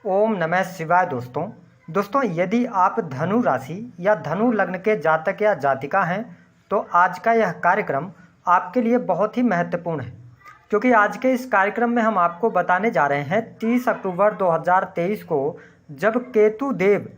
ओम नमः शिवाय। दोस्तों यदि आप धनु राशि या धनु लग्न के जातक या जातिका हैं तो आज का यह कार्यक्रम आपके लिए बहुत ही महत्वपूर्ण है, क्योंकि आज के इस कार्यक्रम में हम आपको बताने जा रहे हैं 30 अक्टूबर 2023 को जब केतु देव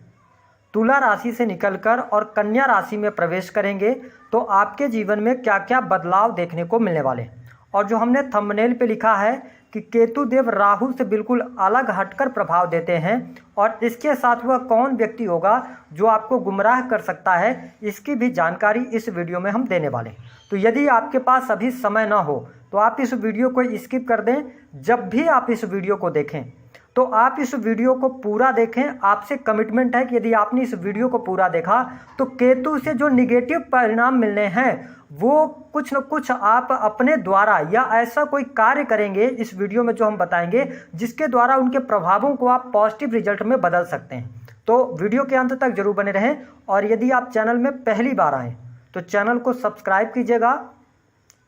तुला राशि से निकलकर और कन्या राशि में प्रवेश करेंगे तो आपके जीवन में क्या क्या बदलाव देखने को मिलने वाले हैं। और जो हमने थंबनेल पे लिखा है कि केतु देव राहु से बिल्कुल अलग हटकर प्रभाव देते हैं और इसके साथ वह कौन व्यक्ति होगा जो आपको गुमराह कर सकता है, इसकी भी जानकारी इस वीडियो में हम देने वाले हैं। तो यदि आपके पास अभी समय ना हो तो आप इस वीडियो को स्किप कर दें। जब भी आप इस वीडियो को देखें तो आप इस वीडियो को पूरा देखें। आपसे कमिटमेंट है कि यदि आपने इस वीडियो को पूरा देखा तो केतु से जो निगेटिव परिणाम मिलने हैं वो कुछ न कुछ आप अपने द्वारा या ऐसा कोई कार्य करेंगे इस वीडियो में जो हम बताएंगे, जिसके द्वारा उनके प्रभावों को आप पॉजिटिव रिजल्ट में बदल सकते हैं। तो वीडियो के अंत तक जरूर बने रहें और यदि आप चैनल में पहली बार आएँ तो चैनल को सब्सक्राइब कीजिएगा,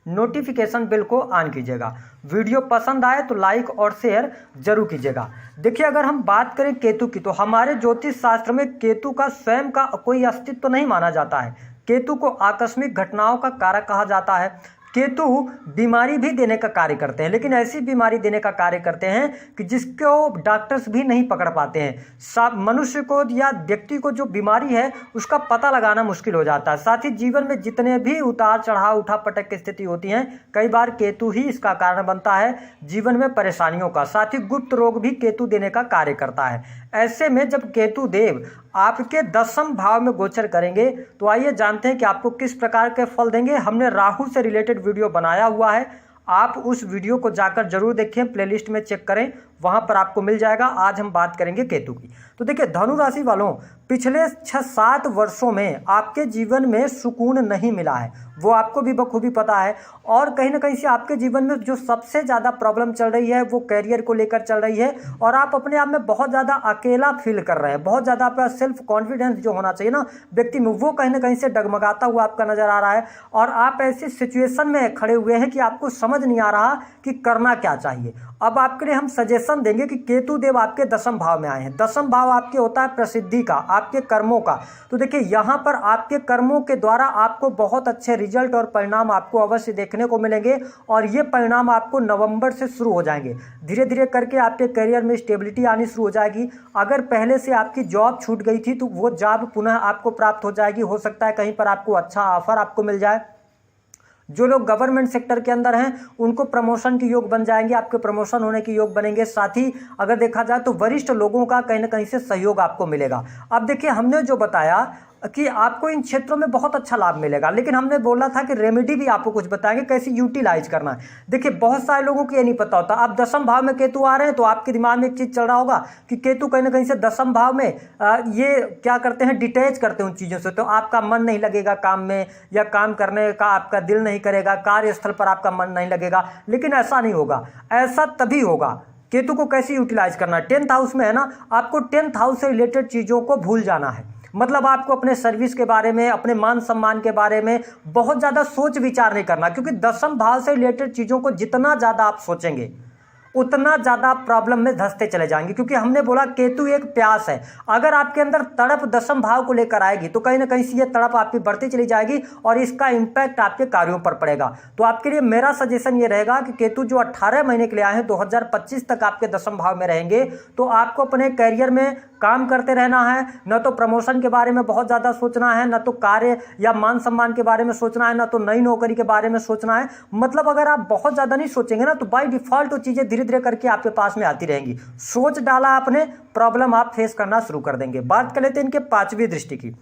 नोटिफिकेशन बेल को ऑन कीजिएगा। वीडियो पसंद आए तो लाइक और शेयर जरूर कीजिएगा। देखिए, अगर हम बात करें केतु की तो हमारे ज्योतिष शास्त्र में केतु का स्वयं का कोई अस्तित्व तो नहीं माना जाता है। केतु को आकस्मिक घटनाओं का कारक कहा जाता है। केतु बीमारी भी देने का कार्य करते हैं, लेकिन ऐसी बीमारी देने का कार्य करते हैं कि जिसको डॉक्टर्स भी नहीं पकड़ पाते हैं। मनुष्य को या व्यक्ति को जो बीमारी है उसका पता लगाना मुश्किल हो जाता है। साथ ही जीवन में जितने भी उतार चढ़ाव उठा पटक की स्थिति होती हैं, कई बार केतु ही इसका कारण बनता है जीवन में परेशानियों का। साथ ही गुप्त रोग भी केतु देने का कार्य करता है। ऐसे में जब केतु देव आपके 10वें भाव में गोचर करेंगे तो आइए जानते हैं कि आपको किस प्रकार के फल देंगे। हमने राहु से रिलेटेड वीडियो बनाया हुआ है, आप उस वीडियो को जाकर जरूर देखें, प्लेलिस्ट में चेक करें, वहां पर आपको मिल जाएगा। आज हम बात करेंगे केतु की। तो देखिए, धनु राशि वालों, पिछले 6-7 वर्षों में आपके जीवन में सुकून नहीं मिला है, वो आपको भी बखूबी पता है। और कहीं ना कहीं से आपके जीवन में जो सबसे ज़्यादा प्रॉब्लम चल रही है वो कैरियर को लेकर चल रही है और आप अपने आप में बहुत ज़्यादा अकेला फील कर रहे हैं। बहुत ज़्यादा आपका सेल्फ कॉन्फिडेंस जो होना चाहिए ना व्यक्ति में, वो कहीं ना कहीं से डगमगाता हुआ आपका नजर आ रहा है। और आप ऐसी सिचुएशन में खड़े हुए हैं कि आपको समझ नहीं आ रहा कि करना क्या चाहिए। अब आपके लिए हम सजेशन देंगे कि केतु देव आपके 10वें भाव में आए हैं। 10वां भाव आपके होता है प्रसिद्धि का, आपके कर्मों का। तो देखिए, यहाँ पर आपके कर्मों के द्वारा आपको बहुत अच्छे रिजल्ट और परिणाम आपको अवश्य देखने को मिलेंगे और ये परिणाम आपको नवंबर से शुरू हो जाएंगे। धीरे धीरे करके आपके करियर में स्टेबिलिटी आनी शुरू हो जाएगी। अगर पहले से आपकी जॉब छूट गई थी तो वो जॉब पुनः आपको प्राप्त हो जाएगी। हो सकता है कहीं पर आपको अच्छा ऑफर आपको मिल जाए। जो लोग गवर्नमेंट सेक्टर के अंदर हैं उनको प्रमोशन के योग बन जाएंगे, आपके प्रमोशन होने के योग बनेंगे। साथ ही अगर देखा जाए तो वरिष्ठ लोगों का कहीं ना कहीं से सहयोग आपको मिलेगा। अब देखिए, हमने जो बताया कि आपको इन क्षेत्रों में बहुत अच्छा लाभ मिलेगा, लेकिन हमने बोला था कि रेमेडी भी आपको कुछ बताएंगे कैसे यूटिलाइज करना है। देखिए, बहुत सारे लोगों को ये नहीं पता होता। आप 10वें भाव में केतु आ रहे हैं तो आपके दिमाग में एक चीज चल रहा होगा कि केतु कहीं ना कहीं से 10वें भाव में ये क्या करते हैं, डिटैच करते हैं उन चीज़ों से। तो आपका मन नहीं लगेगा काम में, या काम करने का आपका दिल नहीं करेगा, कार्यस्थल पर आपका मन नहीं लगेगा। लेकिन ऐसा नहीं होगा, ऐसा तभी होगा। केतु को कैसे यूटिलाइज करना है, 10th हाउस में है ना, आपको 10th हाउस से रिलेटेड चीज़ों को भूल जाना है। मतलब आपको अपने सर्विस के बारे में, अपने मान सम्मान के बारे में बहुत ज़्यादा सोच विचार नहीं करना, क्योंकि 10वें भाव से रिलेटेड चीज़ों को जितना ज़्यादा आप सोचेंगे उतना ज़्यादा प्रॉब्लम में धंसते चले जाएंगे। क्योंकि हमने बोला केतु एक प्यास है, अगर आपके अंदर तड़प 10वें भाव को लेकर आएगी तो कहीं ना कहीं से ये तड़प आपकी बढ़ती चली जाएगी और इसका इम्पैक्ट आपके कार्यों पर पड़ेगा। तो आपके लिए मेरा सजेशन ये रहेगा कि केतु जो 18 महीने के लिए आए हैं, 2025 तक आपके 10वें भाव में रहेंगे, तो आपको अपने कैरियर में काम करते रहना है। न तो प्रमोशन के बारे में बहुत ज़्यादा सोचना है, न तो कार्य या मान सम्मान के बारे में सोचना है, न तो नई नौकरी के बारे में सोचना है। मतलब अगर आप बहुत ज़्यादा नहीं सोचेंगे ना तो बाय डिफॉल्ट वो चीज़ें धीरे धीरे करके आपके पास में आती रहेंगी। सोच डाला आपने, प्रॉब्लम आप फेस करना शुरू कर देंगे। बात कर लेते हैं इनके 5वीं दृष्टि की।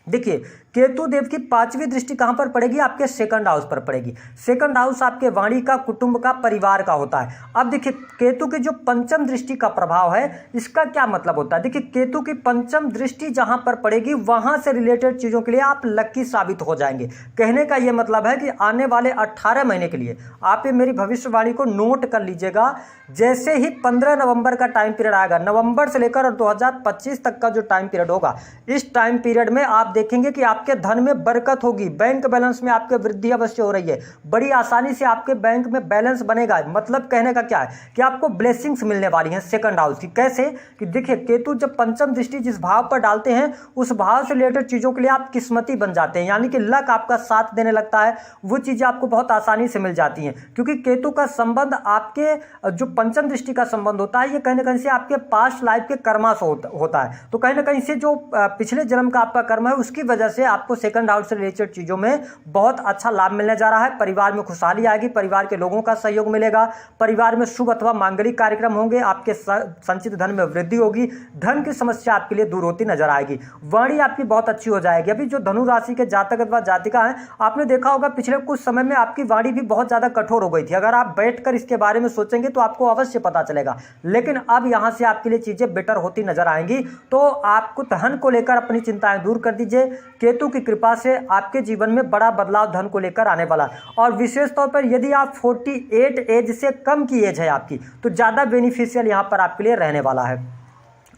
देखिए, केतु देव की 5वीं दृष्टि कहां पर पड़ेगी, आपके 2nd हाउस पर पड़ेगी। 2nd हाउस आपके वाणी का, कुटुंब का, परिवार का होता है। अब देखिए, केतु की जो 5वीं दृष्टि का प्रभाव है, इसका क्या मतलब होता है। देखिए, केतु की 5वीं दृष्टि जहां पर पड़ेगी वहां से रिलेटेड चीजों के लिए आप लकी साबित हो जाएंगे। कहने का यह मतलब है कि आने वाले 18 महीने के लिए आप ये मेरी भविष्यवाणी को नोट कर लीजिएगा। जैसे ही 15 नवंबर का टाइम पीरियड आएगा, नवंबर से लेकर 2025 तक का जो टाइम पीरियड होगा, इस टाइम पीरियड में आप देखेंगे कि आपके आपके धन में बरकत होगी, बैंक बैलेंस में आपके वृद्धि अवश्य हो रही है, बड़ी आसानी से आपके बैंक में बैलेंस बनेगा। मतलब कहने का क्या है कि आपको ब्लेसिंग्स मिलने वाली हैं सेकंड हाउस की। कैसे कि देखिए, केतु जब पंचम दृष्टि जिस भाव पर डालते हैं उस भाव से रिलेटेड चीजों के लिए आप किस्मती बन जाते हैं, यानी कि लक आपका साथ देने लगता है, वो चीजें आपको बहुत आसानी से मिल जाती हैं। क्योंकि केतु का संबंध आपके जो पंचम दृष्टि का संबंध होता है, ये कहीं ना कहीं से आपके पास्ट लाइफ के कर्मा से होता है। तो कहीं ना कहीं से जो पिछले जन्म का आपका कर्म है उसकी वजह से आपको सेकंड हाउस से रिलेटेड चीजों में बहुत अच्छा लाभ मिलने जा रहा है। परिवार में खुशहाली आएगी, परिवार के लोगों का सहयोग मिलेगा, परिवार में शुभ अथवा मांगलिक कार्यक्रम होंगे, आपके संचित धन में वृद्धि होगी, धन की समस्या आपके लिए दूर होती नजर आएगी, वाणी आपकी बहुत अच्छी हो जाएगी। अभी जो धनु राशि के जातक अथवा जातिका हैं, आपने देखा होगा पिछले कुछ समय में आपकी वाणी भी बहुत ज्यादा कठोर हो गई थी। अगर आप बैठकर इसके बारे में सोचेंगे तो आपको अवश्य पता चलेगा, लेकिन अब यहां से आपके लिए चीजें बेटर होती नजर आएंगी। तो आपको धन को लेकर अपनी चिंताएं दूर कर दीजिए, केतु की कृपा से आपके जीवन में बड़ा बदलाव धन को लेकर आने वाला। और विशेष तौर पर यदि आप 48 एज से कम की एज है आपकी, तो ज्यादा बेनिफिशियल यहां पर आपके लिए रहने वाला है।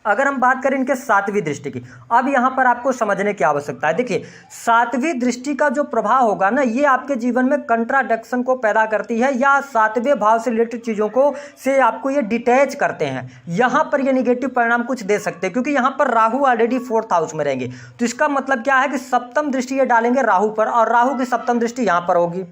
अगर हम बात करें इनके सातवीं दृष्टि की, अब यहां पर आपको समझने की आवश्यकता है। देखिए, सातवीं दृष्टि का जो प्रभाव होगा ना, ये आपके जीवन में कंट्राडिक्शन को पैदा करती है, या सातवें भाव से रिलेटेड चीजों को से आपको ये डिटैच करते हैं। यहां पर ये निगेटिव परिणाम कुछ दे सकते हैं, क्योंकि यहां पर राहु ऑलरेडी 4th हाउस में रहेंगे। तो इसका मतलब क्या है कि सप्तम दृष्टि ये डालेंगे राहु पर, और राहु की सप्तम दृष्टि यहां पर होगी।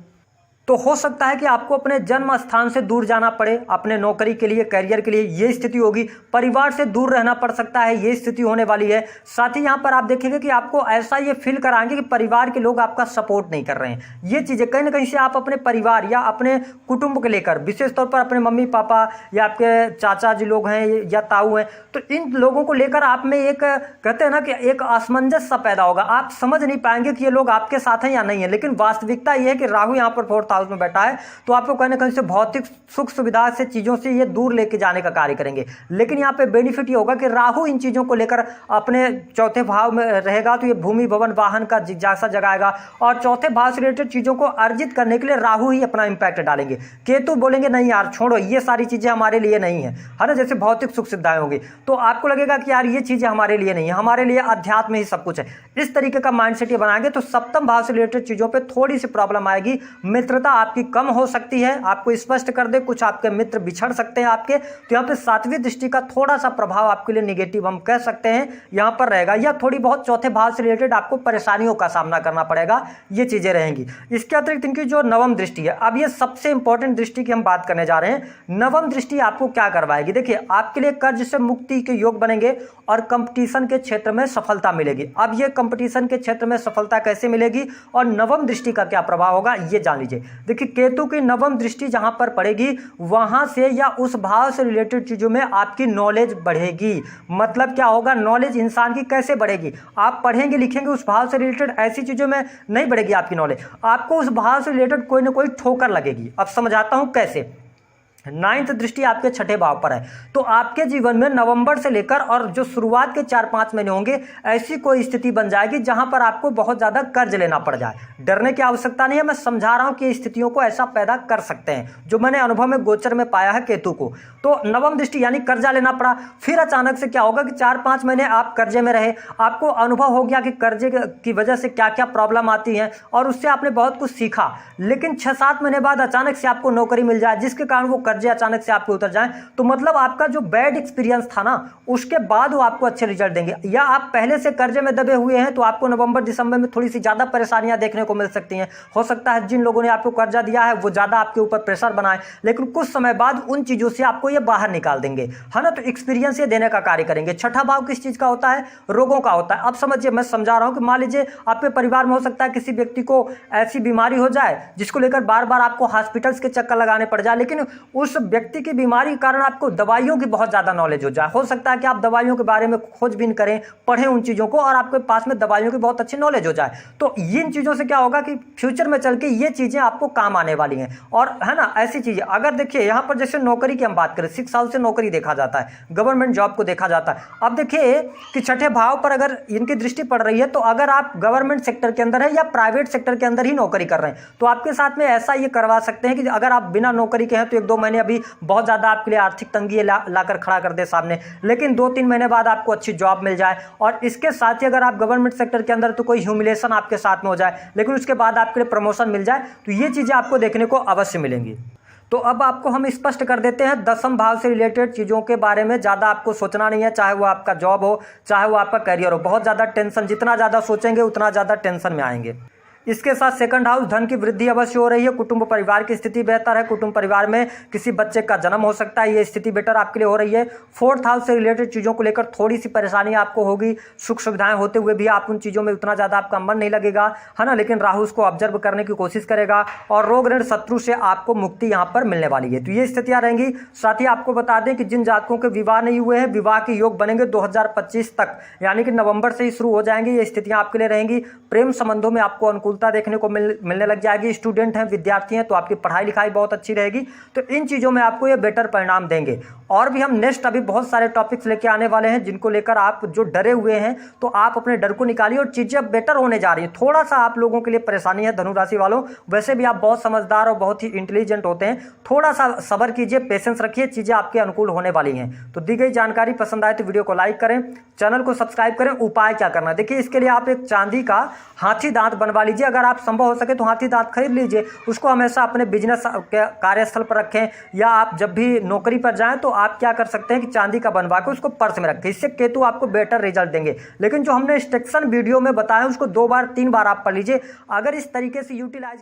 तो हो सकता है कि आपको अपने जन्म स्थान से दूर जाना पड़े अपने नौकरी के लिए, करियर के लिए, ये स्थिति होगी। परिवार से दूर रहना पड़ सकता है, ये स्थिति होने वाली है। साथ ही यहाँ पर आप देखेंगे कि आपको ऐसा ये फील कराएंगे कि परिवार के लोग आपका सपोर्ट नहीं कर रहे हैं। ये चीज़ें कहीं ना कहीं से आप अपने परिवार या अपने कुटुंब को लेकर, विशेष तौर पर अपने मम्मी पापा या आपके चाचा जी लोग हैं या ताऊ हैं, तो इन लोगों को लेकर आप में एक कहते हैं ना कि एक असमंजस सा पैदा होगा। आप समझ नहीं पाएंगे कि ये लोग आपके साथ हैं या नहीं है। लेकिन वास्तविकता ये है कि राहु यहाँ पर 4th हाउस में बैठा है, तो आपको कहीं ना कहीं से भौतिक सुख सुविधा से चीजों से ये दूर लेके जाने का कार्य करेंगे। लेकिन यहाँ पे बेनिफिट ये होगा कि राहु इन चीजों को लेकर अपने चौथे भाव में रहेगा, तो ये भूमि भवन वाहन का जिज्ञासा जगाएगा, और चौथे भाव से रिलेटेड चीजों को अर्जित करने के लिए राहु ही अपना इंपैक्ट डालेंगे। केतु बोलेंगे नहीं यार छोड़ो, ये सारी चीजें हमारे लिए नहीं है ना, जैसे भौतिक सुख सुविधाएं होगी, तो आपको लगेगा कि यार ये चीजें हमारे लिए नहीं है, हमारे लिए अध्यात्म ही सब कुछ है। इस तरीके का माइंडसेट ये बनाएंगे, तो सप्तम भाव से रिलेटेड चीजों पर थोड़ी सी प्रॉब्लम आएगी। मित्रता आपकी कम हो सकती है, आपको स्पष्ट कर दे, कुछ आपके मित्र बिछड़ सकते हैं आपके। तो यहाँ पे सातवीं दृष्टि का थोड़ा सा प्रभाव आपके लिए निगेटिव हम कह सकते हैं यहाँ पर रहेगा, या थोड़ी बहुत चौथे भाव से रिलेटेड आपको परेशानियों का सामना करना पड़ेगा, ये चीजें रहेंगी। इसके अतिरिक्त इनकी जो नवम दृष्टि है, अब ये सबसे इंपॉर्टेंट दृष्टि की हम बात करने जा रहे हैं। नवम दृष्टि आपको क्या करवाएगी? देखिए, आपके लिए कर्ज से मुक्ति के योग बनेंगे और कंपटीशन के क्षेत्र में सफलता मिलेगी। अब ये कंपटीशन के क्षेत्र में सफलता कैसे मिलेगी और नवम दृष्टि का क्या प्रभाव होगा, ये जान लीजिए। देखिए, केतु की नवम दृष्टि जहां पर पड़ेगी, वहां से या उस भाव से रिलेटेड चीजों में आपकी नॉलेज बढ़ेगी। मतलब क्या होगा, नॉलेज इंसान की कैसे बढ़ेगी? आप पढ़ेंगे लिखेंगे, उस भाव से रिलेटेड ऐसी चीजों में नहीं बढ़ेगी आपकी नॉलेज, आपको उस भाव से रिलेटेड कोई ना कोई ठोकर लगेगी। अब समझाता हूं कैसे। 9th दृष्टि आपके छठे भाव पर है, तो आपके जीवन में नवंबर से लेकर और जो शुरुआत के 4-5 महीने होंगे, ऐसी कोई स्थिति बन जाएगी जहां पर आपको बहुत ज्यादा कर्ज लेना पड़ जाए। डरने की आवश्यकता नहीं है, मैं समझा रहा हूं कि स्थितियों को ऐसा पैदा कर सकते हैं, जो मैंने अनुभव में गोचर में पाया है केतु को। तो नवम दृष्टि यानी कर्जा लेना पड़ा, फिर अचानक से क्या होगा कि 4-5 महीने आप कर्जे में रहे, आपको अनुभव हो गया कि कर्जे की वजह से क्या क्या प्रॉब्लम आती है, और उससे आपने बहुत कुछ सीखा। लेकिन 6-7 महीने बाद अचानक से आपको नौकरी मिल जाए, जिसके कारण वो कर्जे अचानक से आपके उतर जाएं, तो मतलब आपका जो बैड एक्सपीरियंस था ना, उसके बाद वो आपको अच्छे रिजल्ट देंगे। या आप पहले से कर्जे में दबे हुए हैं, तो आपको नवंबर दिसंबर में थोड़ी सी ज्यादा परेशानियां देखने को मिल सकती हैं। हो सकता है जिन लोगों ने आपको कर्जा दिया है वो ज्यादा आपके ऊपर प्रेशर बनाए, लेकिन कुछ समय बाद उन चीजों से आपको ये बाहर निकाल देंगे, है ना। तो एक्सपीरियंस ये देने का कार्य करेंगे। छठा भाव किस चीज का होता है? रोगों का होता है। अब समझिए, मैं समझा रहा हूं कि मान लीजिए आपके परिवार में हो सकता है किसी व्यक्ति को ऐसी बीमारी हो जाए जिसको लेकर बार बार आपको हॉस्पिटल्स के चक्कर लगाने पड़ जाए, लेकिन उस व्यक्ति की बीमारी के कारण आपको दवाइयों की बहुत ज्यादा नॉलेज हो जाए। हो सकता है कि आप दवाइयों के बारे में खोजबीन करें, पढ़ें उन चीजों को, और आपके पास में दवाइयों की बहुत अच्छी नॉलेज हो जाए। तो इन चीजों से क्या होगा कि फ्यूचर में चल के ये चीजें आपको काम आने वाली हैं, और है ना ऐसी चीजें। अगर देखिए यहाँ पर जैसे नौकरी की हम बात करें, 6 साल से नौकरी देखा जाता है, गवर्नमेंट जॉब को देखा जाता है। अब देखिए कि छठे भाव पर अगर इनकी दृष्टि पड़ रही है, तो अगर आप गवर्नमेंट सेक्टर के अंदर है या प्राइवेट सेक्टर के अंदर ही नौकरी कर रहे हैं, तो आपके साथ में ऐसा ये करवा सकते हैं कि अगर आप बिना नौकरी के हैं तो 1-2 महीने महीने अभी बहुत ज़्यादा आपके लिए आर्थिक तंगी लाकर खड़ा कर दे सामने, लेकिन 2-3 महीने बाद आपको अच्छी जॉब मिल जाए। और इसके साथ ही अगर आप गवर्नमेंट सेक्टर के अंदर तो कोई ह्यूमिलेशन आपके साथ में हो जाए, लेकिन उसके बाद आपके लिए प्रमोशन मिल जाए, तो ये चीज़ें आपको देखने को अवश्य मिलेंगी। तो अब आपको हम स्पष्ट कर देते हैं 10वें भाव से रिलेटेड चीज़ों के बारे में ज़्यादा आपको सोचना नहीं है, चाहे वो आपका जॉब हो, चाहे वो आपका करियर हो। बहुत ज़्यादा टेंशन, जितना ज़्यादा सोचेंगे उतना ज़्यादा टेंशन में आएंगे। इसके साथ सेकंड हाउस, धन की वृद्धि अवश्य हो रही है। कुटुंब परिवार की स्थिति बेहतर है। कुटुंब परिवार में किसी बच्चे का जन्म हो सकता है, ये स्थिति बेटर आपके लिए हो रही है। फोर्थ हाउस से रिलेटेड चीज़ों को लेकर थोड़ी सी परेशानी आपको होगी। सुख सुविधाएं होते हुए भी आप उन चीज़ों में उतना ज़्यादा आपका मन नहीं लगेगा, है ना, लेकिन राहु उसको ऑब्जर्व करने की कोशिश करेगा और रोग ऋण शत्रु से आपको मुक्ति यहाँ पर मिलने वाली है। तो ये स्थितियाँ रहेंगी। साथ ही आपको बता दें कि जिन जातकों के विवाह नहीं हुए हैं, विवाह के योग बनेंगे 2025 तक, यानी कि नवंबर से ही शुरू हो जाएंगे। ये स्थितियाँ आपके लिए रहेंगी। प्रेम संबंधों में आपको अनुकूलता देखने को मिलने लग जाएगी। स्टूडेंट हैं, विद्यार्थी हैं, तो आपकी पढ़ाई लिखाई बहुत अच्छी रहेगी। तो इन चीज़ों में आपको ये बेटर परिणाम देंगे। और भी हम नेक्स्ट अभी बहुत सारे टॉपिक्स लेके आने वाले हैं, जिनको लेकर आप जो डरे हुए हैं तो आप अपने डर को निकालिए और चीज़ें अब बेटर होने जा रही हैं। थोड़ा सा आप लोगों के लिए परेशानी है धनु राशि वालों, वैसे भी आप बहुत समझदार और बहुत ही इंटेलिजेंट होते हैं। थोड़ा सा सब्र कीजिए, पेशेंस रखिए, चीज़ें आपके अनुकूल होने वाली हैं। तो दी गई जानकारी पसंद आए तो वीडियो को लाइक करें, चैनल को सब्सक्राइब करें। उपाय क्या करना है, देखिए इसके लिए आप एक चांदी का हाथी दांत बनवा लीजिए। अगर आप संभव हो सके तो हाथी दांत खरीद लीजिए, उसको हमेशा अपने बिजनेस कार्यस्थल पर रखें, या आप जब भी नौकरी पर जाएं तो आप क्या कर सकते हैं कि चांदी का बनवा के उसको पर्स में रखें। इससे केतु आपको बेटर रिजल्ट देंगे। लेकिन जो हमने इंस्ट्रक्शन वीडियो में बताया उसको 2 बार 3 बार आप पढ़ लीजिए। अगर इस तरीके से यूटिलाइज